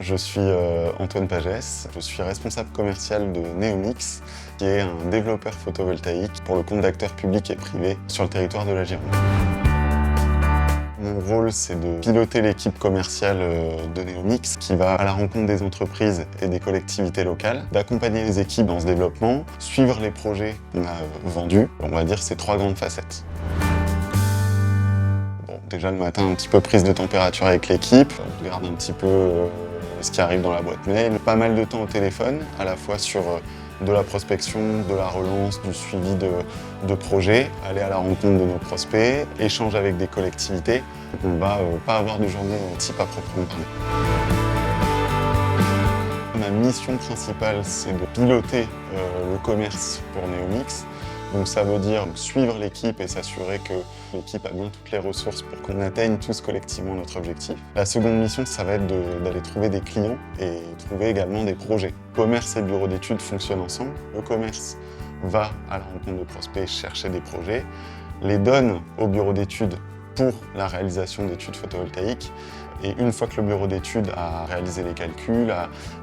Je suis Antoine Pagès, je suis responsable commercial de Neomix, qui est un développeur photovoltaïque pour le compte d'acteurs publics et privés sur le territoire de la Gironde. Mon rôle, c'est de piloter l'équipe commerciale de Neomix qui va à la rencontre des entreprises et des collectivités locales, d'accompagner les équipes dans ce développement, suivre les projets qu'on a vendus. On va dire ces trois grandes facettes. Bon, déjà le matin, un petit peu prise de température avec l'équipe, on regarde un petit peu ce qui arrive dans la boîte mail. Pas mal de temps au téléphone, à la fois sur de la prospection, de la relance, du suivi de projets, aller à la rencontre de nos prospects, échange avec des collectivités. On ne va pas avoir de journée type à proprement parler. Ma mission principale, c'est de piloter le commerce pour Neomix. Donc ça veut dire suivre l'équipe et s'assurer que l'équipe a bien toutes les ressources pour qu'on atteigne tous collectivement notre objectif. La seconde mission, ça va être d'aller trouver des clients et trouver également des projets. Le commerce et le bureau d'études fonctionnent ensemble. Le commerce va à la rencontre de prospects chercher des projets, les donne au bureau d'études pour la réalisation d'études photovoltaïques. Et une fois que le bureau d'études a réalisé les calculs,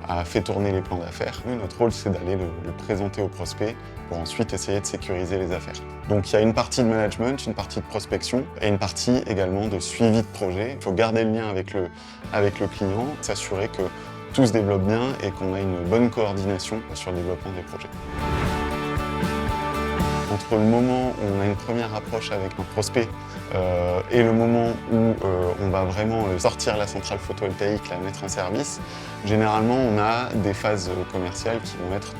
a fait tourner les plans d'affaires, notre rôle c'est d'aller le présenter au prospect pour ensuite essayer de sécuriser les affaires. Donc il y a une partie de management, une partie de prospection et une partie également de suivi de projet. Il faut garder le lien avec le client, s'assurer que tout se développe bien et qu'on a une bonne coordination sur le développement des projets. Entre le moment où on a une première approche avec un prospect et le moment où on va vraiment sortir la centrale photovoltaïque, la mettre en service, généralement on a des phases commerciales qui vont être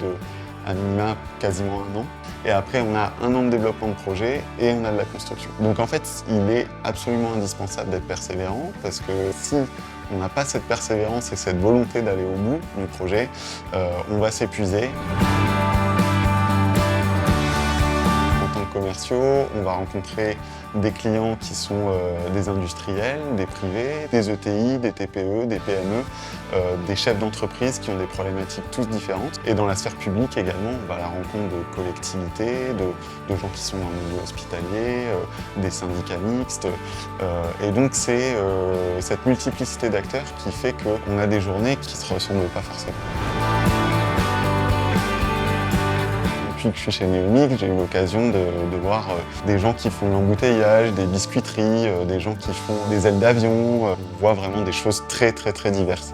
à minima quasiment 1 an. Et après on a 1 an de développement de projet et on a de la construction. Donc en fait il est absolument indispensable d'être persévérant parce que si on n'a pas cette persévérance et cette volonté d'aller au bout du projet, on va s'épuiser. Commerciaux, on va rencontrer des clients qui sont des industriels, des privés, des ETI, des TPE, des PME, des chefs d'entreprise qui ont des problématiques toutes différentes. Et dans la sphère publique également, on va à la rencontre de collectivités, de gens qui sont dans le milieu hospitalier, des syndicats mixtes. Et donc c'est cette multiplicité d'acteurs qui fait qu'on a des journées qui ne se ressemblent pas forcément. Depuis que je suis chez Neomix, j'ai eu l'occasion de voir des gens qui font de l'embouteillage, des biscuiteries, des gens qui font des ailes d'avion. On voit vraiment des choses très diverses.